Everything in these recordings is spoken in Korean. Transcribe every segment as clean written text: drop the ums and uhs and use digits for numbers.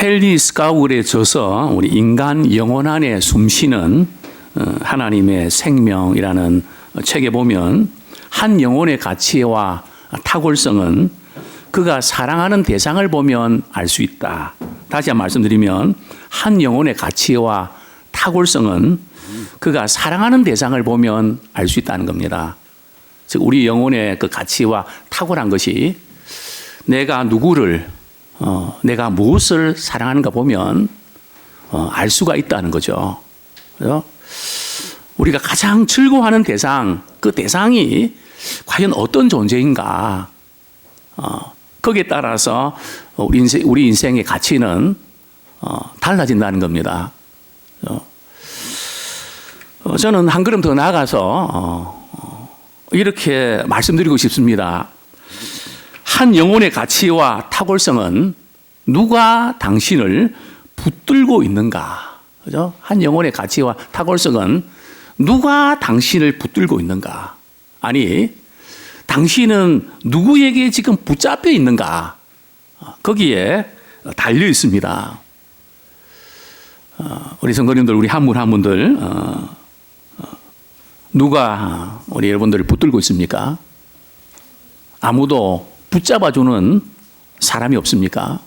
헨리 스카울에 져서 우리 인간 영혼 안에 숨쉬는 하나님의 생명이라는 책에 보면 한 영혼의 가치와 탁월성은 그가 사랑하는 대상을 보면 알 수 있다. 다시 한번 말씀드리면 한 영혼의 가치와 탁월성은 그가 사랑하는 대상을 보면 알 수 있다는 겁니다. 즉 우리 영혼의 그 가치와 탁월한 것이 내가 누구를 내가 무엇을 사랑하는가 보면 알 수가 있다는 거죠. 그래서 우리가 가장 즐거워하는 대상, 그 대상이 과연 어떤 존재인가? 거기에 따라서 우리 인생의 가치는 달라진다는 겁니다. 저는 한 걸음 더 나아가서 이렇게 말씀드리고 싶습니다. 한 영혼의 가치와 탁월성은 누가 당신을 붙들고 있는가? 그죠? 한 영혼의 가치와 탁월성은 누가 당신을 붙들고 있는가? 아니, 당신은 누구에게 지금 붙잡혀 있는가? 거기에 달려 있습니다. 우리 성도님들, 우리 한 분 한 분들, 누가 우리 여러분들을 붙들고 있습니까? 아무도 붙잡아주는 사람이 없습니까?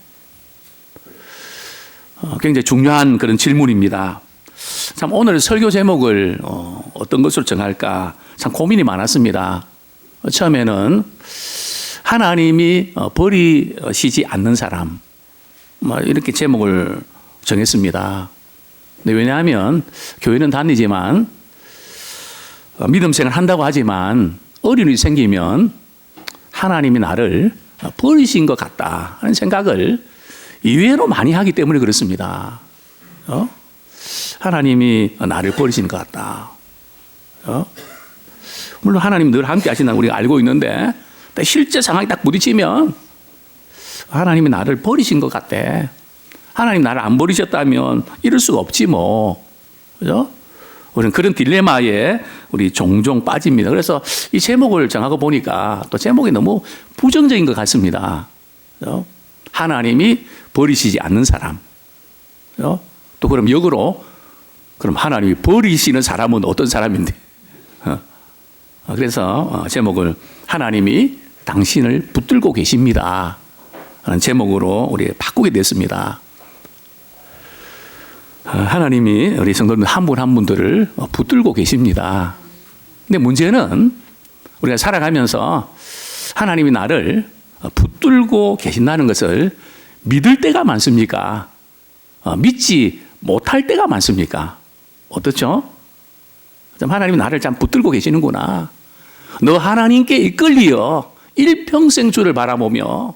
굉장히 중요한 그런 질문입니다. 참 오늘 설교 제목을 어떤 것으로 정할까 참 고민이 많았습니다. 처음에는 하나님이 버리시지 않는 사람 이렇게 제목을 정했습니다. 근데 왜냐하면 교회는 다니지만 믿음 생활 한다고 하지만 어린이 생기면 하나님이 나를 버리신 것 같다 하는 생각을 의외로 많이 하기 때문에 그렇습니다. 하나님이 나를 버리신 것 같다. 물론 하나님 늘 함께 하신다는 우리가 알고 있는데 실제 상황이 딱 부딪히면 하나님이 나를 버리신 것 같대. 하나님 나를 안 버리셨다면 이럴 수가 없지 뭐. 그죠? 우리는 그런 딜레마에 우리 종종 빠집니다. 그래서 이 제목을 정하고 보니까 또 제목이 너무 부정적인 것 같습니다. 그죠? 하나님이 버리시지 않는 사람. 그죠? 또 그럼 역으로 그럼 하나님이 버리시는 사람은 어떤 사람인데? 그래서 제목을 하나님이 당신을 붙들고 계십니다 라는 제목으로 우리 바꾸게 됐습니다. 하나님이 우리 성도들 한 분 한 분들을 붙들고 계십니다. 근데 문제는 우리가 살아가면서 하나님이 나를 붙들고 계신다는 것을 믿을 때가 많습니까? 믿지 못할 때가 많습니까? 어떻죠? 하나님이 나를 참 붙들고 계시는구나. 너 하나님께 이끌리어 일평생 주를 바라보며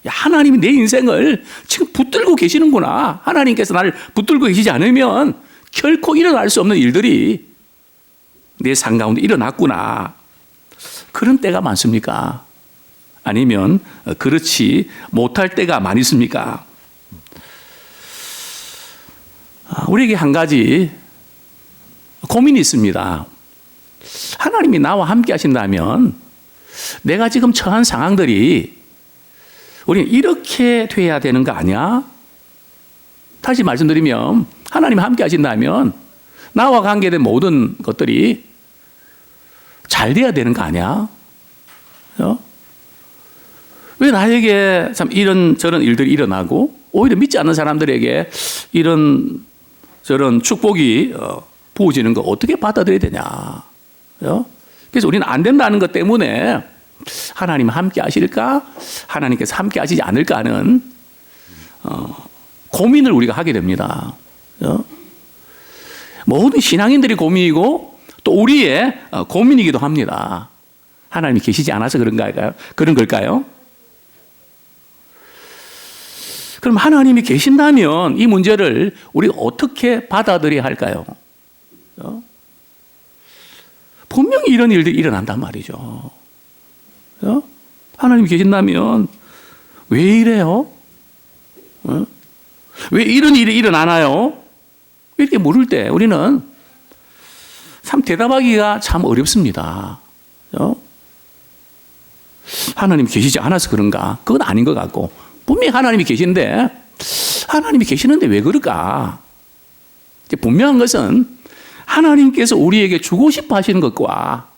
하나님이 내 인생을 지금 붙들고 계시는구나. 하나님께서 나를 붙들고 계시지 않으면 결코 일어날 수 없는 일들이 내 삶 가운데 일어났구나. 그런 때가 많습니까? 아니면 그렇지 못할 때가 많이 있습니까? 우리에게 한 가지 고민이 있습니다. 하나님이 나와 함께 하신다면 내가 지금 처한 상황들이 우리는 이렇게 돼야 되는 거 아니야? 다시 말씀드리면 하나님이 함께 하신다면 나와 관계된 모든 것들이 잘 돼야 되는 거 아니야? 왜 나에게 참 이런 저런 일들이 일어나고 오히려 믿지 않는 사람들에게 이런 저런 축복이 부어지는 거 어떻게 받아들여야 되냐? 그래서 우리는 안 된다는 것 때문에 하나님 함께 하실까? 하나님께서 함께 하시지 않을까 하는 고민을 우리가 하게 됩니다. 모든 신앙인들이 고민이고 또 우리의 고민이기도 합니다. 하나님이 계시지 않아서 그런 걸까요? 그럼 하나님이 계신다면 이 문제를 우리가 어떻게 받아들여야 할까요? 분명히 이런 일들이 일어난단 말이죠. 하나님이 계신다면 왜 이래요? 왜 이런 일이 일어나나요? 이렇게 물을 때 우리는 참 대답하기가 참 어렵습니다. 하나님이 계시지 않아서 그런가? 그건 아닌 것 같고 분명히 하나님이 계신데 하나님이 계시는데 왜 그럴까? 분명한 것은 하나님께서 우리에게 주고 싶어 하시는 것과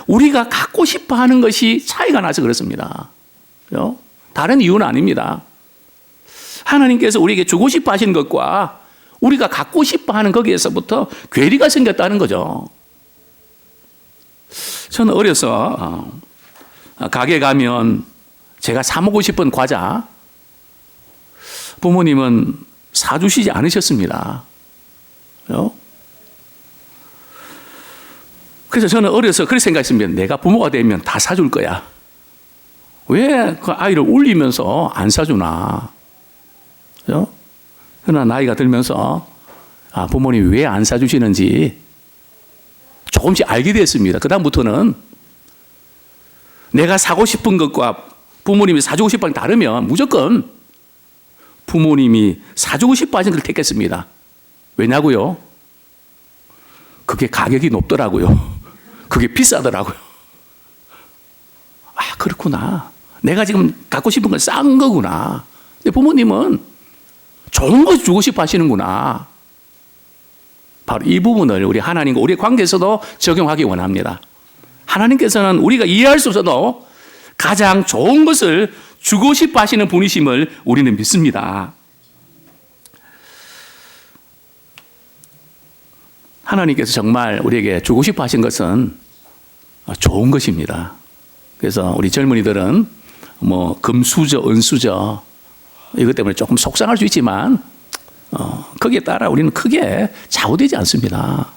우리가 갖고 싶어 하는 것이 차이가 나서 그렇습니다. 다른 이유는 아닙니다. 하나님께서 우리에게 주고 싶어 하시는 것과 우리가 갖고 싶어 하는 거기에서부터 괴리가 생겼다는 거죠. 저는 어려서 가게 가면 제가 사 먹고 싶은 과자 부모님은 사주시지 않으셨습니다. 그래서 저는 어려서 그렇게 생각했습니다. 내가 부모가 되면 다 사줄 거야. 왜 그 아이를 울리면서 안 사주나? 그러나 나이가 들면서 부모님이 왜 안 사주시는지 조금씩 알게 됐습니다. 그다음부터는 내가 사고 싶은 것과 부모님이 사주고 싶은 게 다르면 무조건 부모님이 사주고 싶어 하신 걸 택했습니다. 왜냐고요? 그게 가격이 높더라고요. 그게 비싸더라고요. 그렇구나. 내가 지금 갖고 싶은 건 싼 거구나. 근데 부모님은 좋은 거 주고 싶어 하시는구나. 바로 이 부분을 우리 하나님과 우리의 관계에서도 적용하기 원합니다. 하나님께서는 우리가 이해할 수 없어도 가장 좋은 것을 주고 싶어 하시는 분이심을 우리는 믿습니다. 하나님께서 정말 우리에게 주고 싶어 하신 것은 좋은 것입니다. 그래서 우리 젊은이들은 금수저, 은수저 이것 때문에 조금 속상할 수 있지만 거기에 따라 우리는 크게 좌우되지 않습니다.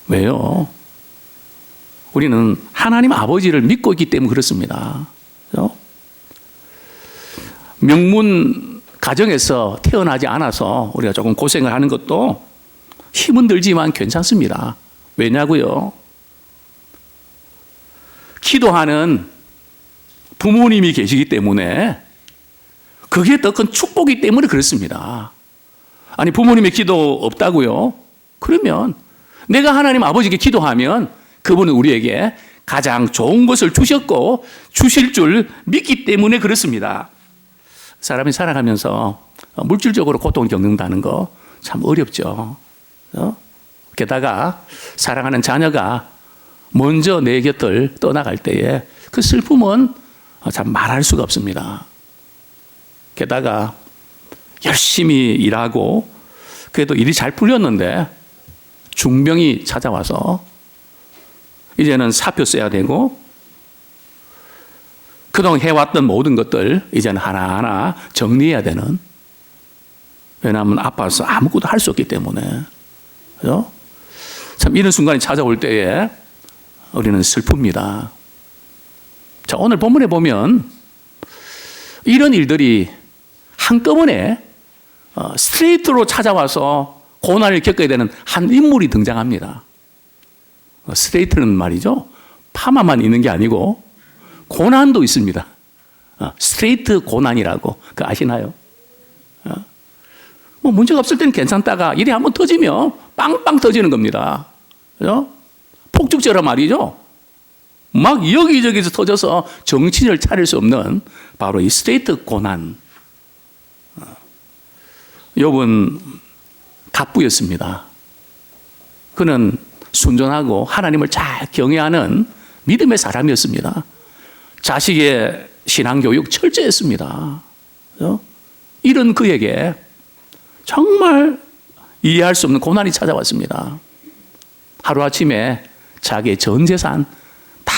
왜요? 우리는 하나님 아버지를 믿고 있기 때문에 그렇습니다. 명문 가정에서 태어나지 않아서 우리가 조금 고생을 하는 것도 힘은 들지만 괜찮습니다. 왜냐고요? 기도하는 부모님이 계시기 때문에 그게 더 큰 축복이기 때문에 그렇습니다. 아니 부모님의 기도 없다고요? 그러면 내가 하나님 아버지께 기도하면 그분은 우리에게 가장 좋은 것을 주셨고 주실 줄 믿기 때문에 그렇습니다. 사람이 살아가면서 물질적으로 고통을 겪는다는 거 참 어렵죠. 게다가 사랑하는 자녀가 먼저 내 곁을 떠나갈 때에 그 슬픔은 참 말할 수가 없습니다. 게다가 열심히 일하고 그래도 일이 잘 풀렸는데 중병이 찾아와서 이제는 사표 써야 되고 그동안 해왔던 모든 것들 이제는 하나하나 정리해야 되는, 왜냐하면 아파서 아무것도 할 수 없기 때문에. 그죠? 참 이런 순간이 찾아올 때에 우리는 슬픕니다. 자, 오늘 본문에 보면 이런 일들이 한꺼번에 스트레이트로 찾아와서 고난을 겪어야 되는 한 인물이 등장합니다. 스트레이트는 말이죠, 파마만 있는 게 아니고 고난도 있습니다. 스트레이트 고난이라고, 그거 아시나요? 뭐 문제가 없을 때는 괜찮다가 일이 한번 터지면 빵빵 터지는 겁니다. 그죠? 폭죽처럼 말이죠. 막 여기저기서 터져서 정신을 차릴 수 없는 바로 이 스트레이트 고난. 욥은 갑부였습니다. 그는 순전하고 하나님을 잘 경외하는 믿음의 사람이었습니다. 자식의 신앙교육 철저했습니다. 그죠? 이런 그에게 정말 이해할 수 없는 고난이 찾아왔습니다. 하루아침에 자기의 전 재산 다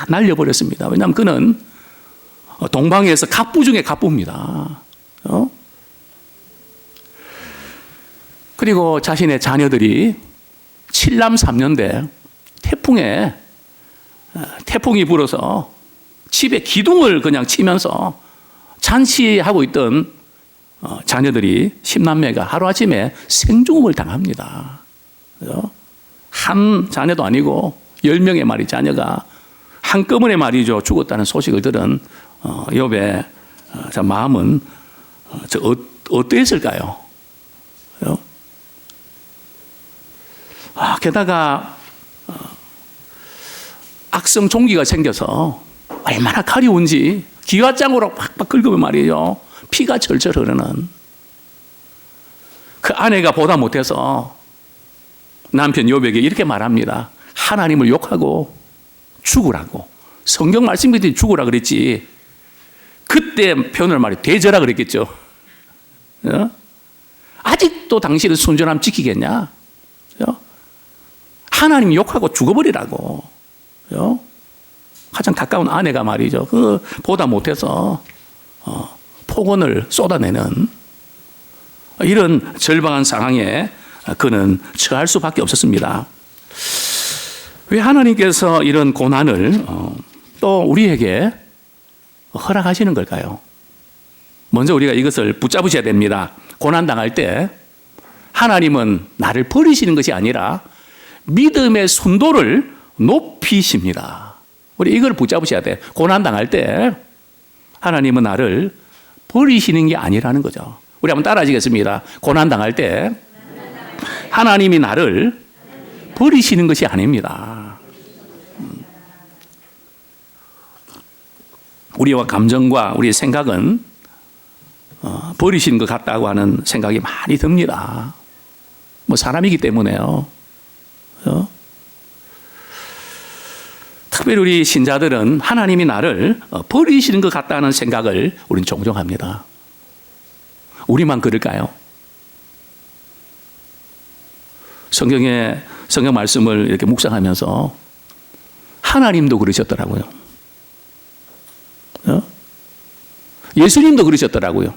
날려버렸습니다. 왜냐하면 그는 동방에서 갑부 중에 갑부입니다. 그리고 자신의 자녀들이 7남 3녀인데 태풍이 불어서 집에 기둥을 그냥 치면서 잔치하고 있던 자녀들이 10남매가 하루아침에 생중음을 당합니다. 그죠? 한 자녀도 아니고 10명의 말이 자녀가 한꺼번에 말이죠 죽었다는 소식을 들은 욥의 마음은 어떠했을까요? 그죠? 게다가 악성 종기가 생겨서 얼마나 가려운지 기와장으로 팍팍 긁으면 말이죠 피가 절절 흐르는, 그 아내가 보다 못해서 남편 욥에게 이렇게 말합니다. 하나님을 욕하고 죽으라고. 성경 말씀이 죽으라 그랬지. 그때 표현을 말해 대저라 그랬겠죠. 어? 아직도 당신은 순전함 지키겠냐? 어? 하나님 욕하고 죽어버리라고. 어? 가장 가까운 아내가 말이죠. 그 보다 못해서 폭언을 쏟아내는 이런 절박한 상황에 그는 처할 수밖에 없었습니다. 왜 하나님께서 이런 고난을 또 우리에게 허락하시는 걸까요? 먼저 우리가 이것을 붙잡으셔야 됩니다. 고난당할 때 하나님은 나를 버리시는 것이 아니라 믿음의 순도를 높이십니다. 우리 이걸 붙잡으셔야 돼요. 고난당할 때 하나님은 나를 버리시는 게 아니라는 거죠. 우리 한번 따라하시겠습니다. 고난당할 때 하나님이 나를 버리시는 것이 아닙니다. 우리와 감정과 우리의 생각은 버리시는 것 같다고 하는 생각이 많이 듭니다. 뭐 사람이기 때문에요. 특별히 우리 신자들은 하나님이 나를 버리시는 것 같다는 생각을 우리는 종종 합니다. 우리만 그럴까요? 성경 말씀을 이렇게 묵상하면서 하나님도 그러셨더라고요. 예수님도 그러셨더라고요.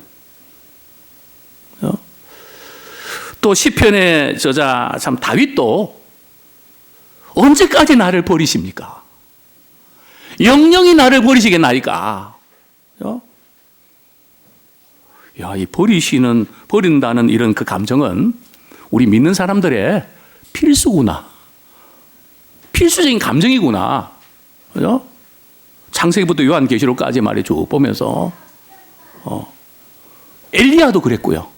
또 시편의 저자 참 다윗도 언제까지 나를 버리십니까? 영영이 나를 버리시겠나이까? 야, 이 버린다는 이런 그 감정은 우리 믿는 사람들의 필수구나. 필수적인 감정이구나. 그죠? 창세기부터 요한계시록까지 말이 쭉 보면서, 엘리야도 그랬고요.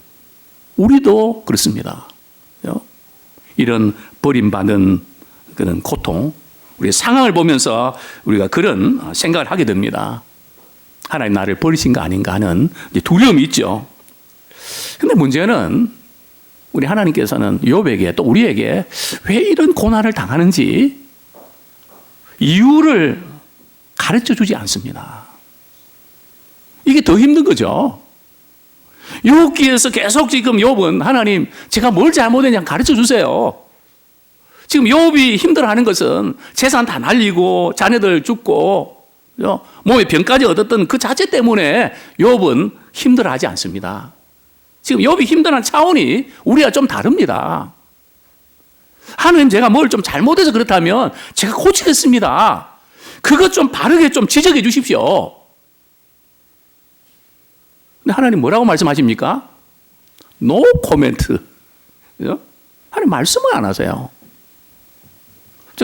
우리도 그렇습니다. 그죠? 이런 버림받은 그런 고통, 우리의 상황을 보면서 우리가 그런 생각을 하게 됩니다. 하나님 나를 버리신 거 아닌가 하는 두려움이 있죠. 근데 문제는 우리 하나님께서는 욥에게 또 우리에게 왜 이런 고난을 당하는지 이유를 가르쳐 주지 않습니다. 이게 더 힘든 거죠. 욥기에서 계속 지금 욥은 하나님 제가 뭘 잘못했냐 가르쳐 주세요. 지금 욥이 힘들어하는 것은 재산 다 날리고 자녀들 죽고 몸에 병까지 얻었던 그 자체 때문에 욥은 힘들어하지 않습니다. 지금 욥이 힘들어하는 차원이 우리와 좀 다릅니다. 하나님 제가 뭘 좀 잘못해서 그렇다면 제가 고치겠습니다. 그것 좀 바르게 좀 지적해 주십시오. 근데 하나님 뭐라고 말씀하십니까? No comment. 하나님 말씀을 안 하세요.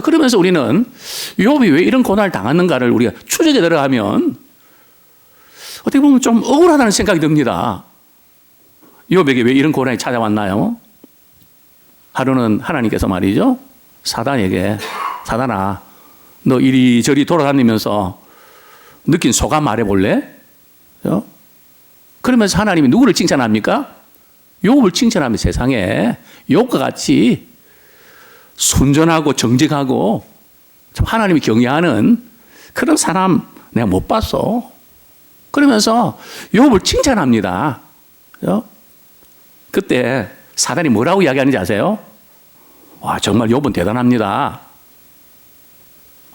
그러면서 우리는 욥이 왜 이런 고난을 당했는가를 우리가 추적에 들어가면 어떻게 보면 좀 억울하다는 생각이 듭니다. 욥에게 왜 이런 고난이 찾아왔나요? 하루는 하나님께서 말이죠. 사단에게 사단아 너 이리저리 돌아다니면서 느낀 소감 말해볼래? 그러면서 하나님이 누구를 칭찬합니까? 욥을 칭찬하면 세상에 욥과 같이 순전하고 정직하고 참 하나님이 경외하는 그런 사람 내가 못 봤어. 그러면서 욥을 칭찬합니다. 그때 사단이 뭐라고 이야기하는지 아세요? 와 정말 욥은 대단합니다.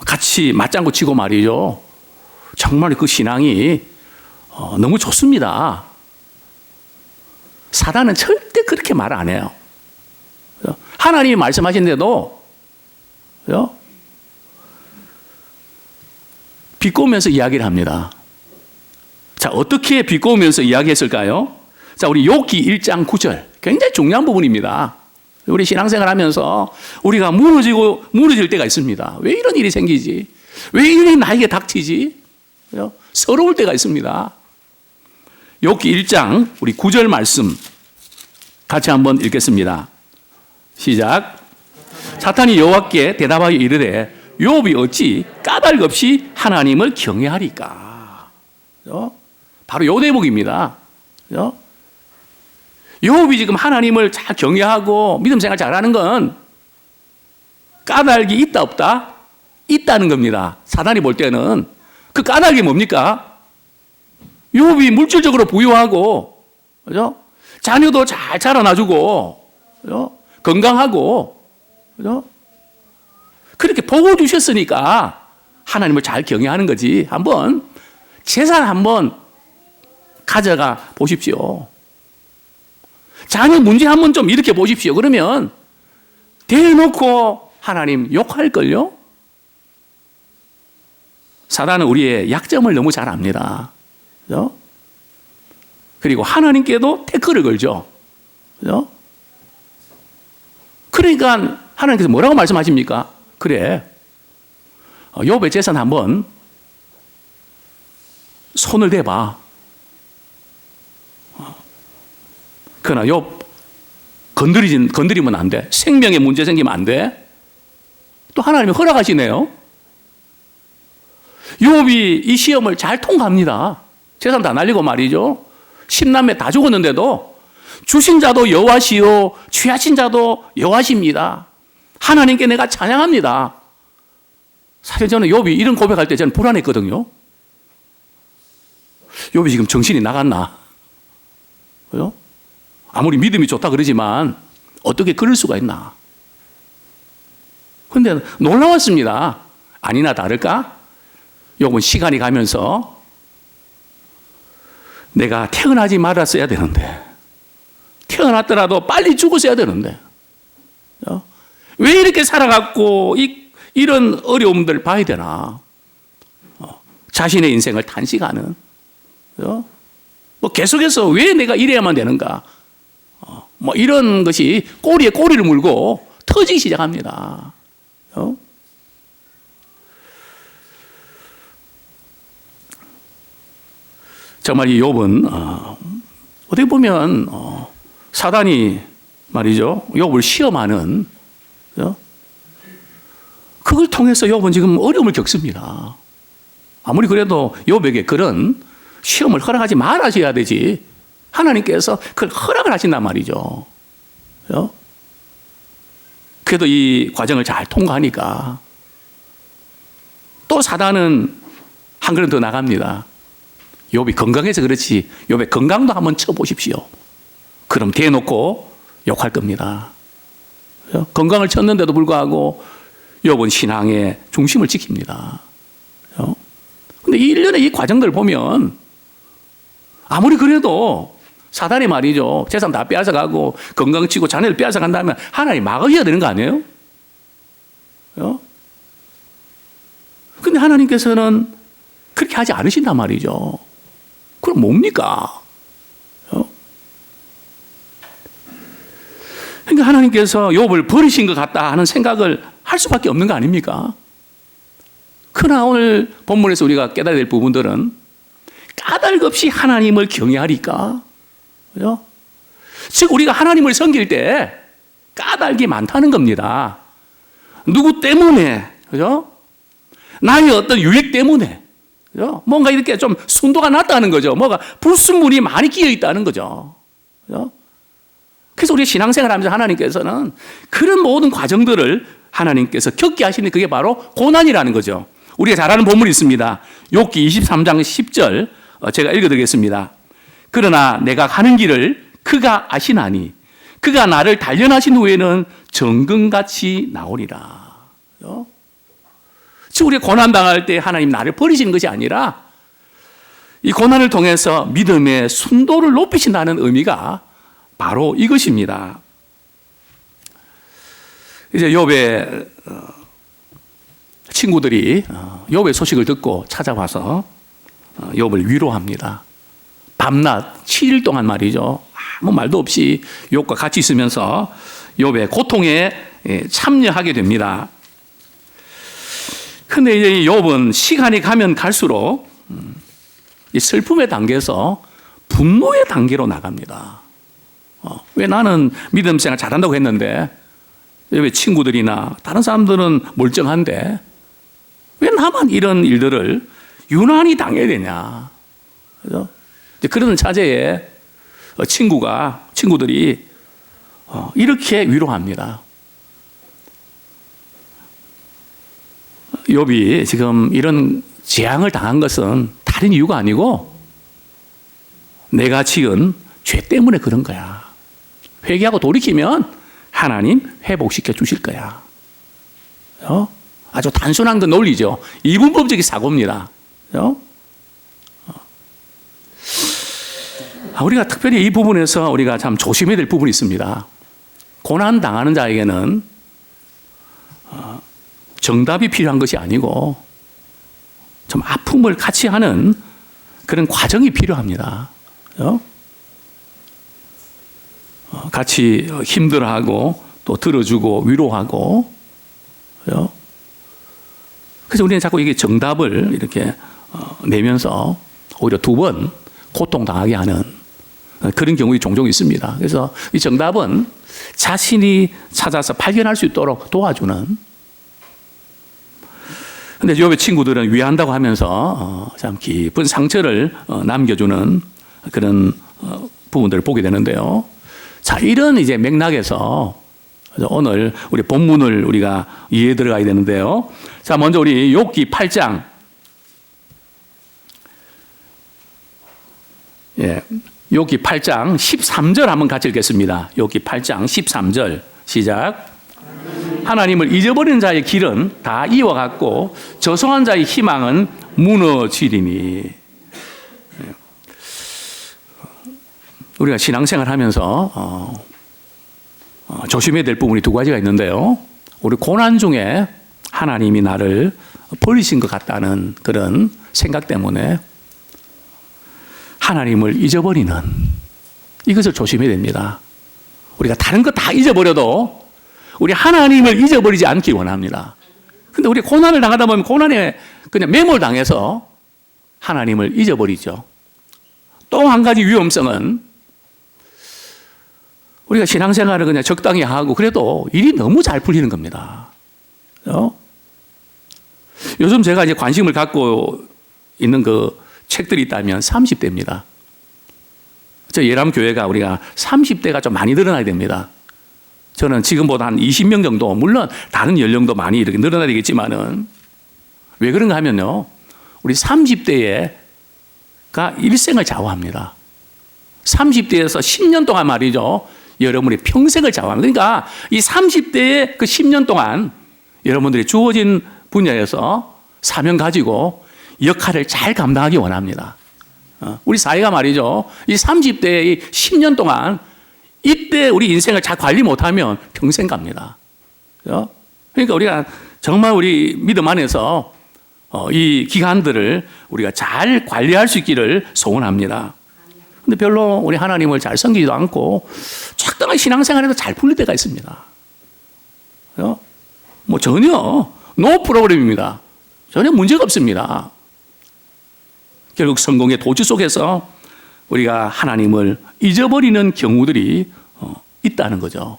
같이 맞장구 치고 말이죠. 정말 그 신앙이 너무 좋습니다. 사단은 절대 그렇게 말 안 해요. 하나님이 말씀하신데도 비꼬면서 이야기를 합니다. 자, 어떻게 비꼬면서 이야기했을까요? 자, 우리 욥기 1장 9절 굉장히 중요한 부분입니다. 우리 신앙생활 하면서 우리가 무너질 때가 있습니다. 왜 이런 일이 생기지? 왜 이런 일이 나에게 닥치지? 서러울 때가 있습니다. 욥기 1장 우리 9절 말씀 같이 한번 읽겠습니다. 시작. 사탄이 여호와께 대답하여 이르되 욥이 어찌 까닭 없이 하나님을 경외하리까? 바로 요 대목입니다. 욥이 지금 하나님을 잘 경외하고 믿음 생활 잘하는 건 까닭이 있다 없다? 있다는 겁니다. 사단이 볼 때는 그 까닭이 뭡니까? 욥이 물질적으로 부유하고, 그죠? 자녀도 잘 자라나주고, 그죠? 건강하고, 그죠? 그렇게 복을 주셨으니까 하나님을 잘 경외하는 거지. 한번 재산 한번 가져가 보십시오. 자녀 문제 한번 좀 일으켜 보십시오. 그러면 대놓고 하나님 욕할걸요? 사단은 우리의 약점을 너무 잘 압니다. 그죠? 그리고 하나님께도 태클을 걸죠. 그죠? 그러니까 하나님께서 뭐라고 말씀하십니까? 그래, 욥의 재산 한번 손을 대봐. 그러나 욥 건드리면 안 돼. 생명에 문제 생기면 안 돼. 또 하나님이 허락하시네요. 욥이 이 시험을 잘 통과합니다. 재산 다 날리고 말이죠. 10남매 다 죽었는데도 주신 자도 여호와시요 취하신 자도 여호와십니다. 하나님께 내가 찬양합니다. 사실 저는 욥이 이런 고백할 때 저는 불안했거든요. 욥이 지금 정신이 나갔나? 그죠? 아무리 믿음이 좋다 그러지만 어떻게 그럴 수가 있나? 그런데 놀라웠습니다. 아니나 다를까? 욥은 시간이 가면서 내가 태어나지 말았어야 되는데, 태어났더라도 빨리 죽었어야 되는데, 왜 이렇게 살아갔고 이런 어려움들을 봐야 되나? 자신의 인생을 탄식하는, 뭐 계속해서 왜 내가 이래야만 되는가? 뭐 이런 것이 꼬리에 꼬리를 물고 터지기 시작합니다. 정말 이 욥은 어떻게 보면 사단이 말이죠, 욥을 시험하는, 그걸 통해서 욥은 지금 어려움을 겪습니다. 아무리 그래도 욥에게 그런 시험을 허락하지 말아줘야 되지, 하나님께서 그걸 허락을 하신단 말이죠. 그래도 이 과정을 잘 통과하니까 또 사단은 한 걸음 더 나갑니다. 욥이 건강해서 그렇지 욥의 건강도 한번 쳐보십시오. 그럼 대놓고 욕할 겁니다. 건강을 쳤는데도 불구하고 욥은 신앙의 중심을 지킵니다. 그런데 이 일련의 이 과정들을 보면 아무리 그래도 사단이 말이죠, 재산 다 빼앗아가고 건강 치고 자녀를 빼앗아간다면 하나님 막으셔야 되는 거 아니에요? 그런데 하나님께서는 그렇게 하지 않으신단 말이죠. 그럼 뭡니까? 그러니까 하나님께서 욥을 버리신 것 같다 하는 생각을 할 수밖에 없는 거 아닙니까? 그러나 오늘 본문에서 우리가 깨달아야 될 부분들은 까닭 없이 하나님을 경외하리까? 그죠? 즉 우리가 하나님을 섬길 때 까닭이 많다는 겁니다. 누구 때문에, 그죠? 나의 어떤 유익 때문에, 그죠? 뭔가 이렇게 좀 순도가 낮다는 거죠. 뭔가 불순물이 많이 끼어 있다는 거죠. 그죠? 그래서 우리 신앙생활 하면서 하나님께서는 그런 모든 과정들을 하나님께서 겪게 하시는, 그게 바로 고난이라는 거죠. 우리가 잘 아는 본문이 있습니다. 욥기 23장 10절 제가 읽어드리겠습니다. 그러나 내가 가는 길을 그가 아시나니 그가 나를 단련하신 후에는 정금같이 나오리라. 즉 우리가 고난당할 때 하나님 나를 버리시는 것이 아니라 이 고난을 통해서 믿음의 순도를 높이신다는 의미가 바로 이것입니다. 이제 욥의 친구들이 욥의 소식을 듣고 찾아와서 욥을 위로합니다. 밤낮 7일 동안 말이죠, 아무 말도 없이 욥과 같이 있으면서 욥의 고통에 참여하게 됩니다. 그런데 이제 욥은 시간이 가면 갈수록 이 슬픔의 단계에서 분노의 단계로 나갑니다. 왜 나는 믿음 생활 잘한다고 했는데 왜 친구들이나 다른 사람들은 멀쩡한데 왜 나만 이런 일들을 유난히 당해야 되냐. 그죠? 그런 차제에 친구가 친구들이 이렇게 위로합니다. 욥이 지금 이런 재앙을 당한 것은 다른 이유가 아니고 내가 지은 죄 때문에 그런 거야. 회개하고 돌이키면 하나님 회복시켜 주실 거야. 아주 단순한 그 논리죠. 이분법적인 사고입니다. 우리가 특별히 이 부분에서 우리가 참 조심해야 될 부분이 있습니다. 고난 당하는 자에게는 정답이 필요한 것이 아니고 좀 아픔을 같이 하는 그런 과정이 필요합니다. 같이 힘들어하고 또 들어주고 위로하고. 그래서 우리는 자꾸 이게 정답을 이렇게 내면서 오히려 두 번 고통당하게 하는 그런 경우가 종종 있습니다. 그래서 이 정답은 자신이 찾아서 발견할 수 있도록 도와주는. 근데 욥의 친구들은 위한다고 하면서 참 깊은 상처를 남겨주는 그런 부분들을 보게 되는데요. 자, 이런 이제 맥락에서 오늘 우리 본문을 우리가 이해해 들어가야 되는데요. 자, 먼저 우리 욥기 8장. 욥기 8장 13절 한번 같이 읽겠습니다. 욥기 8장 13절 시작. 하나님을 잊어버리는 자의 길은 다 이와같고 저송한 자의 희망은 무너지리니. 우리가 신앙생활 하면서 조심해야 될 부분이 두 가지가 있는데요. 우리 고난 중에 하나님이 나를 버리신 것 같다는 그런 생각 때문에 하나님을 잊어버리는 이것을 조심해야 됩니다. 우리가 다른 거 다 잊어버려도 우리 하나님을 잊어버리지 않기 원합니다. 근데 우리 고난을 당하다 보면 고난에 그냥 매몰당해서 하나님을 잊어버리죠. 또 한 가지 위험성은 우리가 신앙생활을 그냥 적당히 하고 그래도 일이 너무 잘 풀리는 겁니다. 요즘 제가 이제 관심을 갖고 있는 그 책들이 있다면 30대입니다. 저 예람교회가 우리가 30대가 좀 많이 늘어나야 됩니다. 저는 지금보다 한 20명 정도, 물론 다른 연령도 많이 이렇게 늘어나야 되겠지만은 왜 그런가 하면요. 우리 30대가 일생을 좌우합니다. 30대에서 10년 동안 말이죠. 여러분의 평생을 좌우합니다. 그러니까 이 30대의 그 10년 동안 여러분들이 주어진 분야에서 사명 가지고 역할을 잘 감당하기 원합니다. 우리 사회가 말이죠. 이 30대의 10년 동안 이때 우리 인생을 잘 관리 못하면 평생 갑니다. 그러니까 우리가 정말 우리 믿음 안에서 이 기간들을 우리가 잘 관리할 수 있기를 소원합니다. 근데 별로 우리 하나님을 잘 섬기지도 않고 적당한 신앙생활에도 잘 풀릴 때가 있습니다. 뭐 전혀 노 프로그램입니다. 전혀 문제가 없습니다. 결국 성공의 도주 속에서 우리가 하나님을 잊어버리는 경우들이 있다는 거죠.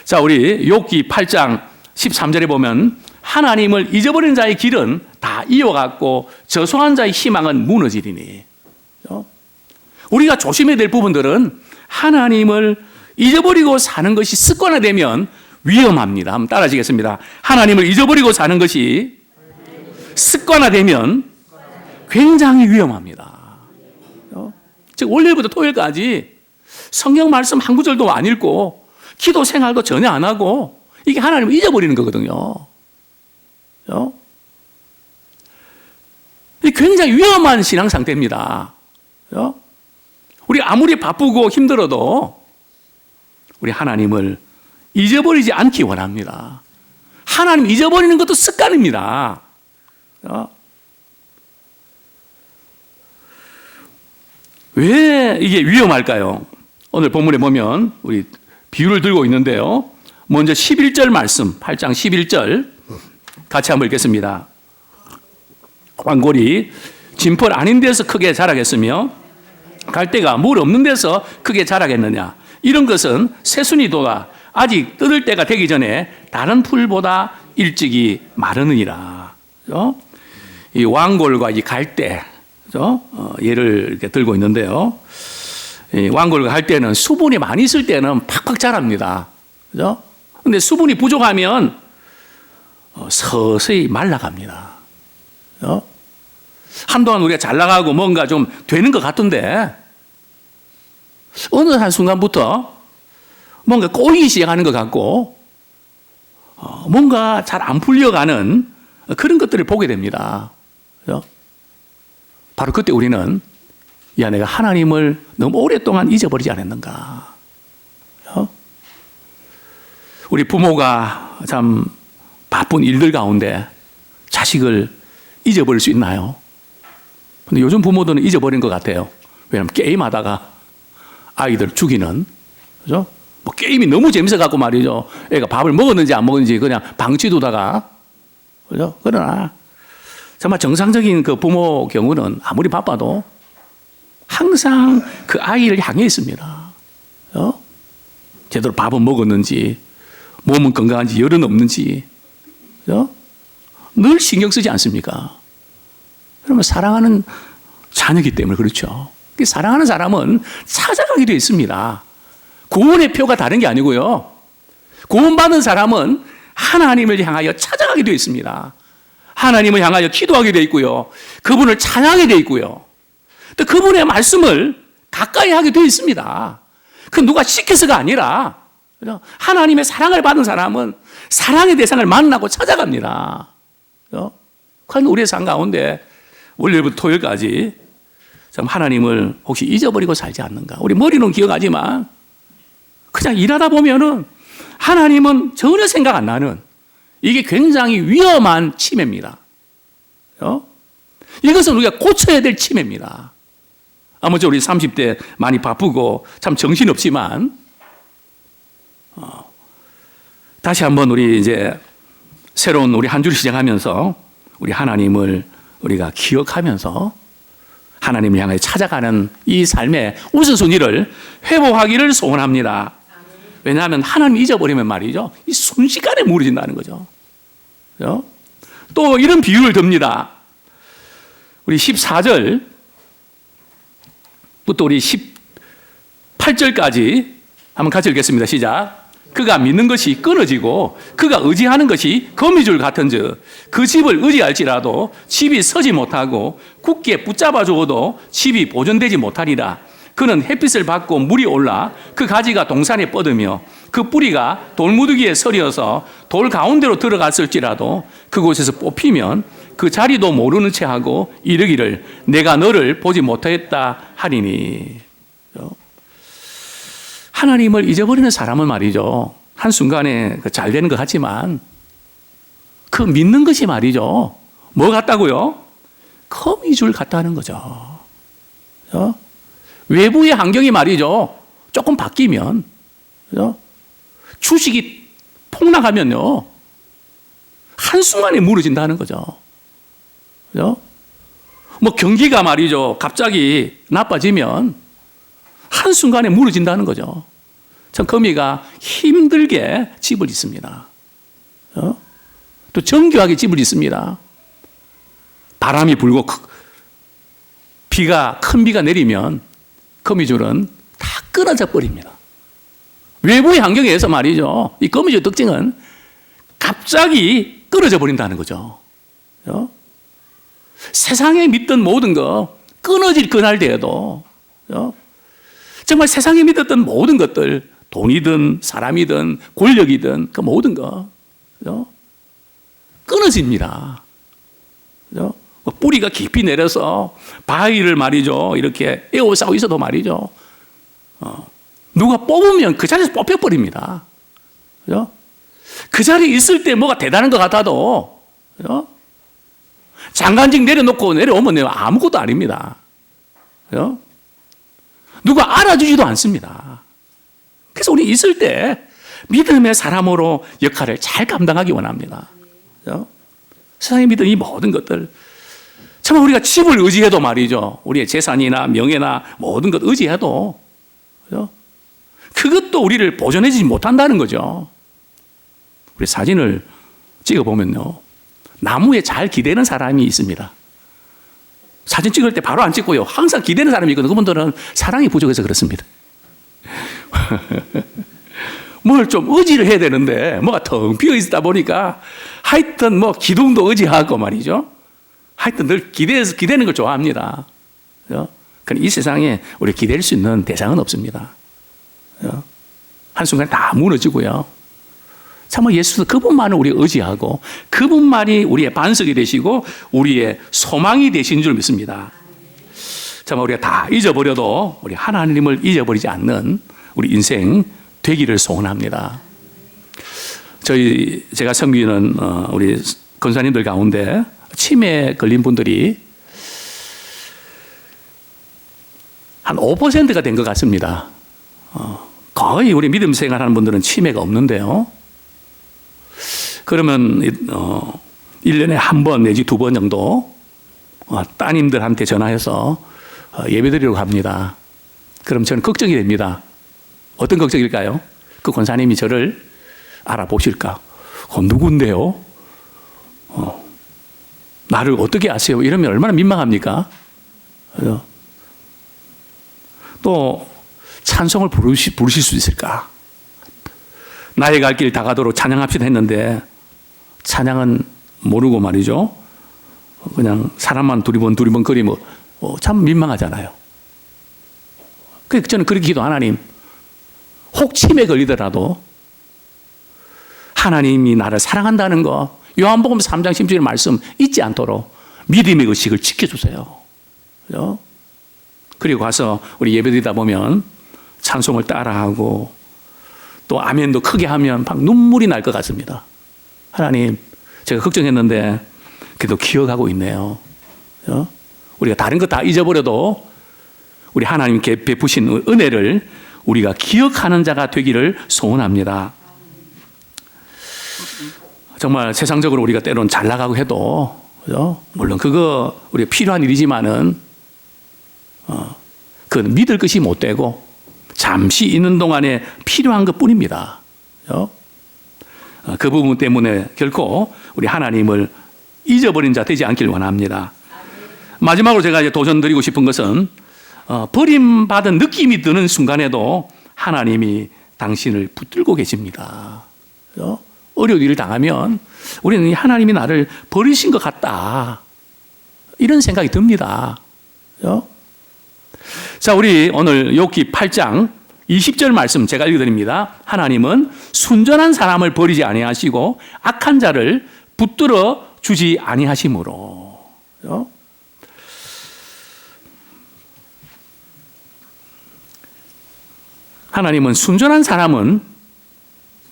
자, 우리 욥기 8장 13절에 보면 하나님을 잊어버리는 자의 길은 다 이와같고 저송한 자의 희망은 무너지리니. 우리가 조심해야 될 부분들은 하나님을 잊어버리고 사는 것이 습관화되면 위험합니다. 한번 따라하시겠습니다. 하나님을 잊어버리고 사는 것이 습관화되면 굉장히 위험합니다. 즉 월요일부터 토요일까지 성경 말씀 한 구절도 안 읽고 기도 생활도 전혀 안 하고 이게 하나님을 잊어버리는 거거든요. 이게 굉장히 위험한 신앙 상태입니다. 우리 아무리 바쁘고 힘들어도 우리 하나님을 잊어버리지 않기 원합니다. 하나님 잊어버리는 것도 습관입니다. 왜 이게 위험할까요? 오늘 본문에 보면 우리 비유를 들고 있는데요. 먼저 11절 말씀, 8장 11절 같이 한번 읽겠습니다. 광골이 진펄 아닌 데서 크게 자라겠으며 갈대가 물 없는 데서 크게 자라겠느냐. 이런 것은 새순이도가 아직 뜯을 때가 되기 전에 다른 풀보다 일찍이 마르느니라. 이 왕골과 이 갈대, 예를 이렇게 들고 있는데요. 왕골 할 때는 수분이 많이 있을 때는 팍팍 자랍니다. 그죠? 근데 수분이 부족하면 서서히 말라갑니다. 그죠? 한동안 우리가 잘 나가고 뭔가 좀 되는 것 같은데 어느 한순간부터 뭔가 꼬이기 시작하는 것 같고 뭔가 잘 안 풀려가는 그런 것들을 보게 됩니다. 그죠? 바로 그때 우리는 야, 내가 하나님을 너무 오랫동안 잊어버리지 않았는가. 그죠? 우리 부모가 참 바쁜 일들 가운데 자식을 잊어버릴 수 있나요? 근데 요즘 부모들은 잊어버린 것 같아요. 왜냐하면 게임하다가 아이들 죽이는, 그죠? 뭐 게임이 너무 재밌어갖고 말이죠. 애가 밥을 먹었는지 안 먹었는지 그냥 방치두다가, 그죠? 그러나 정말 정상적인 그 부모 경우는 아무리 바빠도 항상 그 아이를 향해 있습니다. 그죠? 제대로 밥은 먹었는지, 몸은 건강한지, 열은 없는지, 그죠? 늘 신경 쓰지 않습니까? 그러면 사랑하는 자녀이기 때문에 그렇죠. 사랑하는 사람은 찾아가게 되어 있습니다. 구원의 표가 다른 게 아니고요. 구원받은 사람은 하나님을 향하여 찾아가게 되어 있습니다. 하나님을 향하여 기도하게 되어 있고요. 그분을 찬양하게 되어 있고요. 또 그분의 말씀을 가까이 하게 되어 있습니다. 그 누가 시켜서가 아니라 하나님의 사랑을 받은 사람은 사랑의 대상을 만나고 찾아갑니다. 그런데 우리의 삶 가운데 월요일부터 토요일까지 참 하나님을 혹시 잊어버리고 살지 않는가? 우리 머리는 기억하지만 그냥 일하다 보면은 하나님은 전혀 생각 안 나는 이게 굉장히 위험한 치매입니다. 이것은 우리가 고쳐야 될 치매입니다. 아무쪼 우리 30대 많이 바쁘고 참 정신없지만 다시 한번 우리 이제 새로운 우리 한 주를 시작하면서 우리 하나님을 우리가 기억하면서 하나님을 향해 찾아가는 이 삶의 우선순위를 회복하기를 소원합니다. 왜냐하면 하나님 잊어버리면 말이죠. 이 순식간에 무너진다는 거죠. 그죠? 또 이런 비유를 듭니다. 우리 14절부터 우리 18절까지 한번 같이 읽겠습니다. 시작. 그가 믿는 것이 끊어지고 그가 의지하는 것이 거미줄 같은즉 그 집을 의지할지라도 집이 서지 못하고 굳게 붙잡아 주어도 집이 보존되지 못하리라. 그는 햇빛을 받고 물이 올라 그 가지가 동산에 뻗으며 그 뿌리가 돌무더기에 서려서 돌 가운데로 들어갔을지라도 그곳에서 뽑히면 그 자리도 모르는 채 하고 이르기를 내가 너를 보지 못하였다 하리니. 하나님을 잊어버리는 사람은 말이죠. 한순간에 잘 되는 것 같지만 그 믿는 것이 말이죠. 뭐 같다고요? 거미줄 같다는 거죠. 외부의 환경이 말이죠. 조금 바뀌면, 주식이 폭락하면요. 한순간에 무너진다는 거죠. 뭐 경기가 말이죠. 갑자기 나빠지면 한순간에 무너진다는 거죠. 참 거미가 힘들게 집을 짓습니다. 또 정교하게 집을 짓습니다. 바람이 불고 큰 비가 내리면 거미줄은 다 끊어져 버립니다. 외부의 환경에 의해서 말이죠. 이 거미줄 특징은 갑자기 끊어져 버린다는 거죠. 세상에 믿던 모든 거 끊어질 그날 되어도 정말 세상에 믿었던 모든 것들, 돈이든 사람이든 권력이든 그 모든 거 끊어집니다. 뿌리가 깊이 내려서 바위를 말이죠. 이렇게 에워싸고 있어도 말이죠. 누가 뽑으면 그 자리에서 뽑혀버립니다. 그 자리에 있을 때 뭐가 대단한 것 같아도 장관직 내려놓고 내려오면 아무것도 아닙니다. 누가 알아주지도 않습니다. 그래서 우리 있을 때 믿음의 사람으로 역할을 잘 감당하기 원합니다. 세상에 믿은 이 모든 것들 정말 우리가 집을 의지해도 말이죠. 우리의 재산이나 명예나 모든 것 의지해도 그것도 우리를 보존해주지 못한다는 거죠. 우리 사진을 찍어보면요. 나무에 잘 기대는 사람이 있습니다. 사진 찍을 때 바로 안 찍고요. 항상 기대는 사람이 있거든요. 그분들은 사랑이 부족해서 그렇습니다. 뭘 좀 의지를 해야 되는데 뭐가 텅 비어 있다 보니까 하여튼 뭐 기둥도 의지하고 말이죠. 하여튼 늘 기대는 걸 좋아합니다. 그러니까 이 세상에 우리 기댈 수 있는 대상은 없습니다. 한순간에 다 무너지고요. 참으로 예수 그분만을 우리 의지하고 그분만이 우리의 반석이 되시고 우리의 소망이 되신 줄 믿습니다. 참으로 우리가 다 잊어버려도 우리 하나님을 잊어버리지 않는 우리 인생 되기를 소원합니다. 제가 섬기는 우리 권사님들 가운데 치매에 걸린 분들이 한 5%가 된 것 같습니다. 거의 우리 믿음 생활하는 분들은 치매가 없는데요. 그러면 1년에 한 번 내지 두 번 정도 따님들한테 전화해서 예배드리려고 합니다. 그럼 저는 걱정이 됩니다. 어떤 걱정일까요? 그 권사님이 저를 알아보실까? 누군데요? 나를 어떻게 아세요? 이러면 얼마나 민망합니까? 또 찬송을 부르실 수 있을까? 나의 갈 길 다가도록 찬양합시다 했는데 찬양은 모르고 말이죠. 그냥 사람만 두리번 거리면 참 민망하잖아요. 그래서 저는 그렇게 기도 하나님 혹 치매에 걸리더라도 하나님이 나를 사랑한다는 거 요한복음 3장 16절 말씀 잊지 않도록 믿음의 의식을 지켜주세요. 그죠? 그리고 가서 우리 예배드리다 보면 찬송을 따라하고 또 아멘도 크게 하면 막 눈물이 날 것 같습니다. 하나님 제가 걱정했는데 그래도 기억하고 있네요. 그죠? 우리가 다른 거 다 잊어버려도 우리 하나님께 베푸신 은혜를 우리가 기억하는 자가 되기를 소원합니다. 정말 세상적으로 우리가 때론 잘 나가고 해도 그죠? 물론 그거 우리가 필요한 일이지만은 그 믿을 것이 못 되고 잠시 있는 동안에 필요한 것 뿐입니다. 그죠? 그 부분 때문에 결코 우리 하나님을 잊어버린 자 되지 않길 원합니다. 마지막으로 제가 이제 도전드리고 싶은 것은 버림받은 느낌이 드는 순간에도 하나님이 당신을 붙들고 계십니다. 그죠? 어려운 일을 당하면 우리는 하나님이 나를 버리신 것 같다. 이런 생각이 듭니다. 그죠? 자, 우리 오늘 욥기 8장 20절 말씀 제가 읽어드립니다. 하나님은 순전한 사람을 버리지 아니하시고 악한 자를 붙들어 주지 아니하심으로. 그죠? 하나님은 순전한 사람은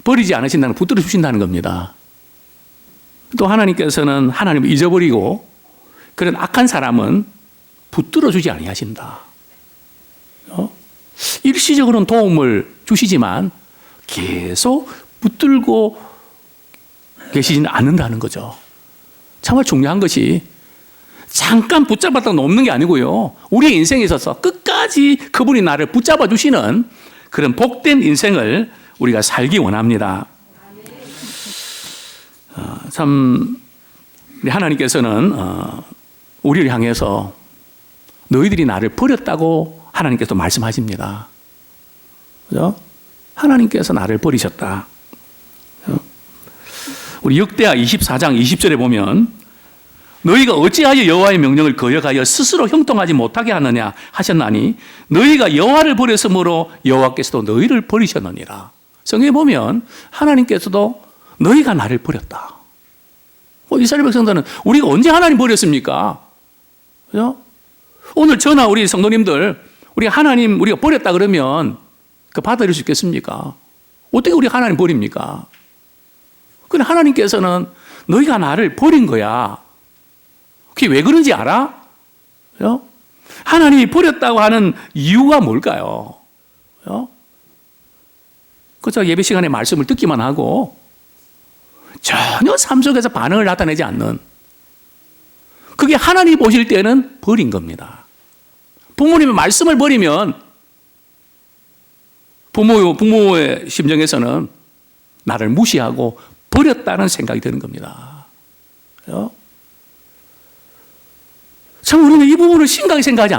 버리지 않으신다는, 붙들어 주신다는 겁니다. 또 하나님께서는 하나님을 잊어버리고 그런 악한 사람은 붙들어 주지 아니하신다. 일시적으로는 도움을 주시지만 계속 붙들고 계시지는 않는다는 거죠. 정말 중요한 것이 잠깐 붙잡았다가 놓는 게 아니고요. 우리의 인생에 있어서 끝까지 그분이 나를 붙잡아 주시는 그런 복된 인생을 우리가 살기 원합니다. 참 우리 하나님께서는 우리를 향해서 너희들이 나를 버렸다고 하나님께서 말씀하십니다. 그죠? 하나님께서 나를 버리셨다. 우리 역대하 24장 20절에 보면 너희가 어찌하여 여호와의 명령을 거역하여 스스로 형통하지 못하게 하느냐 하셨나니 너희가 여호와를 버렸으므로 여호와께서도 너희를 버리셨느니라. 성경에 보면 하나님께서도 너희가 나를 버렸다. 이스라엘 백성들은 우리가 언제 하나님 버렸습니까? 그죠? 오늘 저나 우리 성도님들 우리가 하나님 우리가 버렸다 그러면 그 받아들일 수 있겠습니까? 어떻게 우리 하나님 버립니까? 근데 하나님께서는 너희가 나를 버린 거야. 그게 왜 그런지 알아? 그죠? 하나님이 버렸다고 하는 이유가 뭘까요? 그죠? 그래서 예배 시간에 말씀을 듣기만 하고 전혀 삶 속에서 반응을 나타내지 않는, 그게 하나님이 보실 때는 버린 겁니다. 부모님의 말씀을 버리면 부모의 심정에서는 나를 무시하고 버렸다는 생각이 드는 겁니다. 그죠? 참 우리는 이 부분을 심각하게 생각하지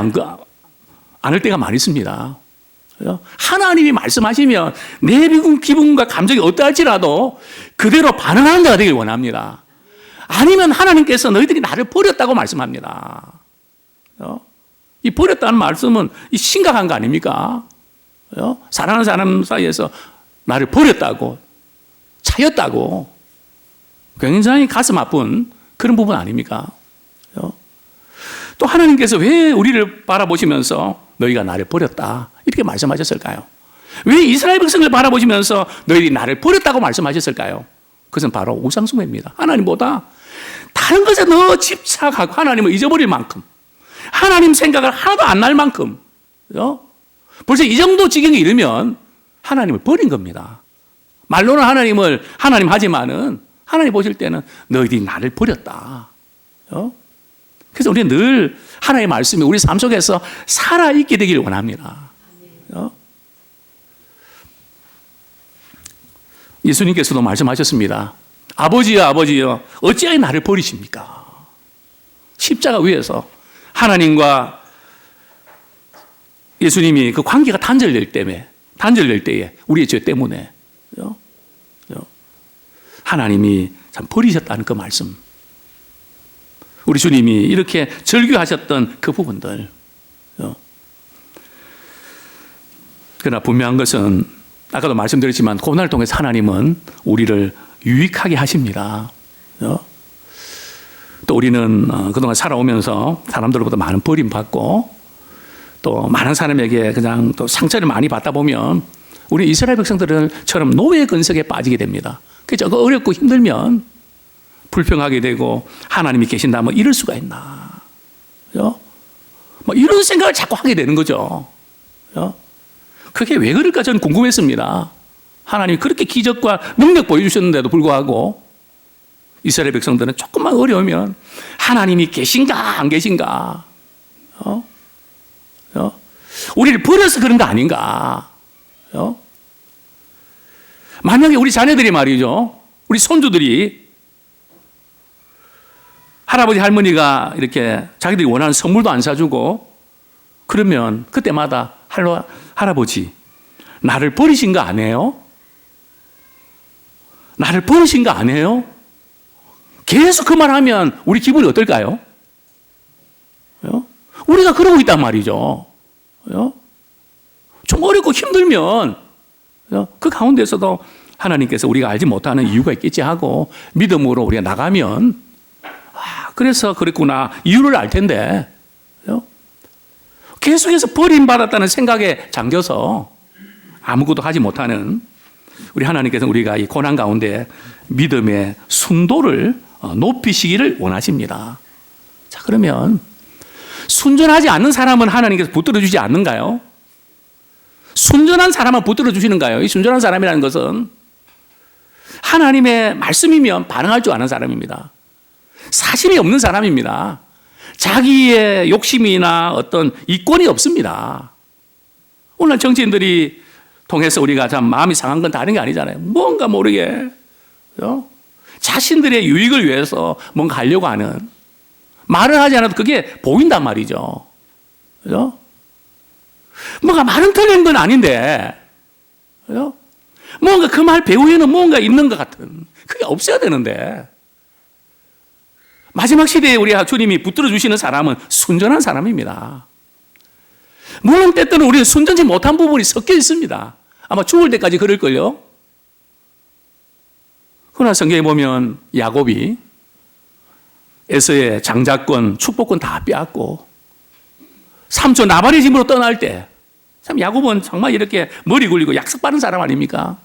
않을 때가 많이 있습니다. 하나님이 말씀하시면 내 기분과 감정이 어떠할지라도 그대로 반응하는 자가 되길 원합니다. 아니면 하나님께서 너희들이 나를 버렸다고 말씀합니다. 이 버렸다는 말씀은 이 심각한 거 아닙니까? 사랑하는 사람 사이에서 나를 버렸다고, 차였다고, 굉장히 가슴 아픈 그런 부분 아닙니까? 또 하나님께서 왜 우리를 바라보시면서 너희가 나를 버렸다 이렇게 말씀하셨을까요? 왜 이스라엘 백성을 바라보시면서 너희들이 나를 버렸다고 말씀하셨을까요? 그것은 바로 우상숭배입니다. 하나님보다 다른 것에 너 집착하고 하나님을 잊어버릴 만큼, 하나님 생각을 하나도 안 날 만큼, 벌써 이 정도 지경에 이르면 하나님을 버린 겁니다. 말로는 하나님을 하나님 하지만은 하나님 보실 때는 너희들이 나를 버렸다. 그래서 우리는 늘 하나님의 말씀이 우리 삶 속에서 살아있게 되기를 원합니다. 예수님께서도 말씀하셨습니다. 아버지여, 아버지여, 어찌하여 나를 버리십니까? 십자가 위에서 하나님과 예수님이 그 관계가 단절될 때에 우리의 죄 때문에 하나님이 참 버리셨다는 그 말씀, 우리 주님이 이렇게 절규하셨던 그 부분들. 그러나 분명한 것은 아까도 말씀드렸지만 고난을 통해서 하나님은 우리를 유익하게 하십니다. 또 우리는 그동안 살아오면서 사람들로부터 많은 버림받고 또 많은 사람에게 그냥 또 상처를 많이 받다 보면 우리 이스라엘 백성들처럼 노예 근석에 빠지게 됩니다. 그래서 어렵고 힘들면 불평하게 되고 하나님이 계신다면 이럴 수가 있나. 뭐 이런 생각을 자꾸 하게 되는 거죠. 그게 왜 그럴까 저는 궁금했습니다. 하나님이 그렇게 기적과 능력 보여주셨는데도 불구하고 이스라엘 백성들은 조금만 어려우면 하나님이 계신가 안 계신가, 우리를 버려서 그런 거 아닌가. 만약에 우리 자녀들이 말이죠, 우리 손주들이 할아버지 할머니가 이렇게 자기들이 원하는 선물도 안 사주고 그러면 그때마다 할아버지 나를 버리신 거 아니에요? 나를 버리신 거 아니에요? 계속 그 말하면 우리 기분이 어떨까요? 우리가 그러고 있단 말이죠. 좀 어렵고 힘들면 그 가운데서도 하나님께서 우리가 알지 못하는 이유가 있겠지 하고 믿음으로 우리가 나가면 그래서 그랬구나 이유를 알 텐데 계속해서 버림받았다는 생각에 잠겨서 아무것도 하지 못하는 우리 하나님께서 우리가 이 고난 가운데 믿음의 순도를 높이시기를 원하십니다. 자, 그러면 순전하지 않는 사람은 하나님께서 붙들어 주지 않는가요? 순전한 사람은 붙들어 주시는가요? 이 순전한 사람이라는 것은 하나님의 말씀이면 반응할 줄 아는 사람입니다. 사심이 없는 사람입니다. 자기의 욕심이나 어떤 이권이 없습니다. 오늘 정치인들이 통해서 우리가 참 마음이 상한 건 다른 게 아니잖아요. 뭔가 모르게 자신들의 유익을 위해서 뭔가 하려고 하는, 말을 하지 않아도 그게 보인단 말이죠. 그죠? 뭔가 말은 틀린 건 아닌데, 그죠? 뭔가 그 말 배후에는 뭔가 있는 것 같은, 그게 없어야 되는데, 마지막 시대에 우리 주님이 붙들어 주시는 사람은 순전한 사람입니다. 물론 때때는 우리는 순전치 못한 부분이 섞여 있습니다. 아마 죽을 때까지 그럴걸요. 그러나 성경에 보면 야곱이 에서의 장자권, 축복권 다 빼앗고 삼촌 나발의 집으로 떠날 때, 참 야곱은 정말 이렇게 머리 굴리고 약속 받은 사람 아닙니까?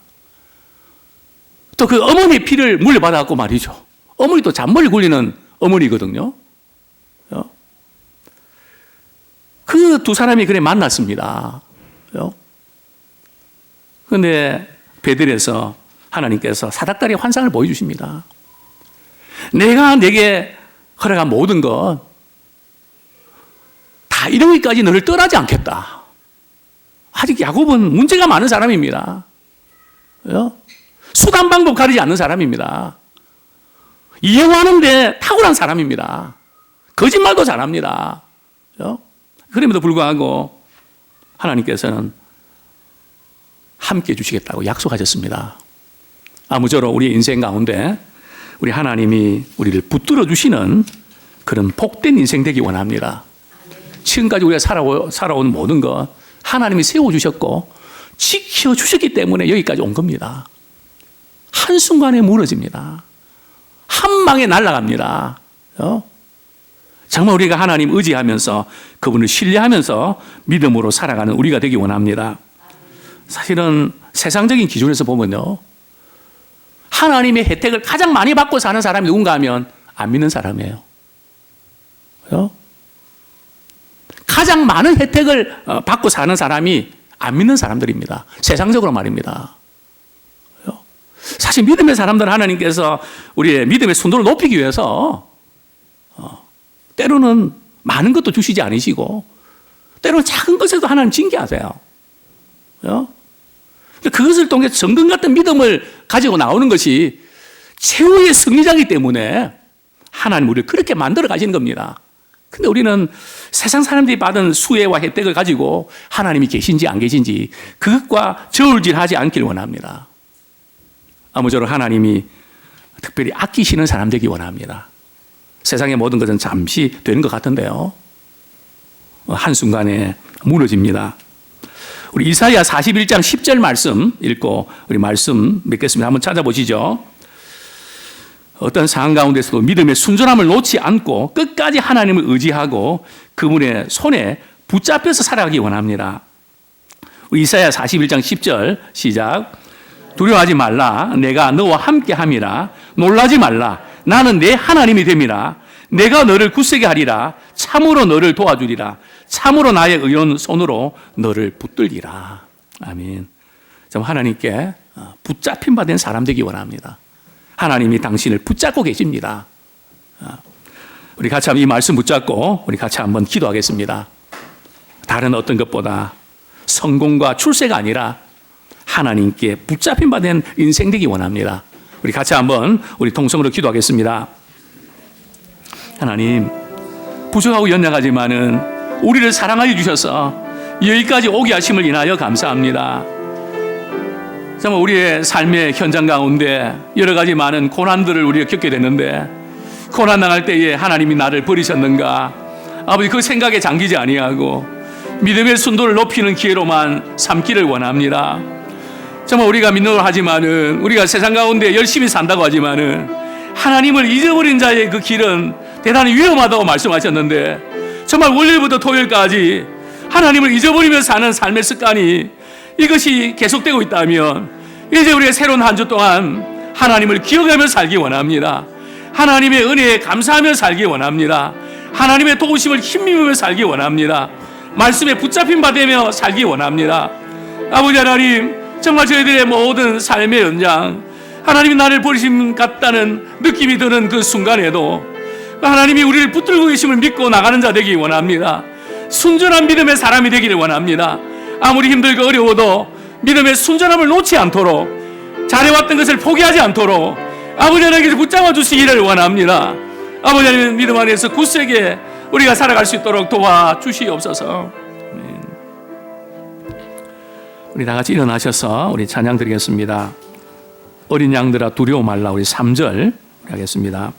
또 그 어머니의 피를 물려받아갖고 말이죠. 어머니도 잔머리 굴리는 어머니거든요. 그 두 사람이 그래 만났습니다. 그런데 베들에서 하나님께서 사닥다리 환상을 보여주십니다. 내가 내게 허락한 모든 것 다 이루기까지 너를 떠나지 않겠다. 아직 야곱은 문제가 많은 사람입니다. 수단 방법 가리지 않는 사람입니다. 이해하는데 탁월한 사람입니다. 거짓말도 잘합니다. 그렇죠? 그럼에도 불구하고 하나님께서는 함께 해주시겠다고 약속하셨습니다. 아무쪼록 우리 인생 가운데 우리 하나님이 우리를 붙들어 주시는 그런 복된 인생 되기 원합니다. 지금까지 우리가 살아온 모든 것 하나님이 세워주셨고 지켜주셨기 때문에 여기까지 온 겁니다. 한순간에 무너집니다. 한 방에 날아갑니다. 정말 우리가 하나님 의지하면서 그분을 신뢰하면서 믿음으로 살아가는 우리가 되기 원합니다. 사실은 세상적인 기준에서 보면요, 하나님의 혜택을 가장 많이 받고 사는 사람이 누군가 하면 안 믿는 사람이에요. 가장 많은 혜택을 받고 사는 사람이 안 믿는 사람들입니다. 세상적으로 말입니다. 사실 믿음의 사람들은 하나님께서 우리의 믿음의 순도를 높이기 위해서 때로는 많은 것도 주시지 않으시고 때로는 작은 것에도 하나님 징계하세요. 그것을 통해 정금 같은 믿음을 가지고 나오는 것이 최후의 승리자이기 때문에 하나님 우리를 그렇게 만들어 가시는 겁니다. 근데 우리는 세상 사람들이 받은 수혜와 혜택을 가지고 하나님이 계신지 안 계신지 그것과 저울질하지 않길 원합니다. 아무쪼록 하나님이 특별히 아끼시는 사람 되기 원합니다. 세상의 모든 것은 잠시 되는 것 같은데요, 한순간에 무너집니다. 우리 이사야 41장 10절 말씀 읽고 우리 말씀 맺겠습니다. 한번 찾아보시죠. 어떤 상황 가운데서도 믿음의 순전함을 놓지 않고 끝까지 하나님을 의지하고 그분의 손에 붙잡혀서 살아가기 원합니다. 이사야 41장 10절 시작. 두려워하지 말라. 내가 너와 함께함이라. 놀라지 말라. 나는 내 하나님이 됨이라. 내가 너를 굳세게 하리라. 참으로 너를 도와주리라. 참으로 나의 의로운 손으로 너를 붙들리라. 아멘. 좀 하나님께 붙잡힌 바 된 사람 되기 원합니다. 하나님이 당신을 붙잡고 계십니다. 우리 같이 한번 이 말씀 붙잡고 우리 같이 한번 기도하겠습니다. 다른 어떤 것보다 성공과 출세가 아니라 하나님께 붙잡힌 바 된 인생 되기 원합니다. 우리 같이 한번 우리 통성으로 기도하겠습니다. 하나님, 부족하고 연약하지만은 우리를 사랑하여 주셔서 여기까지 오게 하심을 인하여 감사합니다. 정말 우리의 삶의 현장 가운데 여러 가지 많은 고난들을 우리가 겪게 되는데 고난 당할 때에 하나님이 나를 버리셨는가? 아버지, 그 생각에 잠기지 아니하고 믿음의 순도를 높이는 기회로만 삼기를 원합니다. 정말 우리가 믿노라 하지만은 우리가 세상 가운데 열심히 산다고 하지만은 하나님을 잊어버린 자의 그 길은 대단히 위험하다고 말씀하셨는데 정말 월요일부터 토요일까지 하나님을 잊어버리며 사는 삶의 습관이 이것이 계속되고 있다면 이제 우리가 새로운 한 주 동안 하나님을 기억하며 살기 원합니다. 하나님의 은혜에 감사하며 살기 원합니다. 하나님의 도우심을 힘입으며 살기 원합니다. 말씀에 붙잡힌 바 되며 살기 원합니다. 아버지 하나님, 정말 저희들의 모든 삶의 연장, 하나님이 나를 버리심 같다는 느낌이 드는 그 순간에도 하나님이 우리를 붙들고 계심을 믿고 나가는 자 되기 원합니다. 순전한 믿음의 사람이 되기를 원합니다. 아무리 힘들고 어려워도 믿음의 순전함을 놓지 않도록, 잘해왔던 것을 포기하지 않도록 아버지 하나님께서 붙잡아 주시기를 원합니다. 아버지 하나님, 믿음 안에서 굳세게 우리가 살아갈 수 있도록 도와주시옵소서. 우리 다 같이 일어나셔서 우리 찬양 드리겠습니다. 어린 양들아 두려워 말라. 우리 3절 하겠습니다.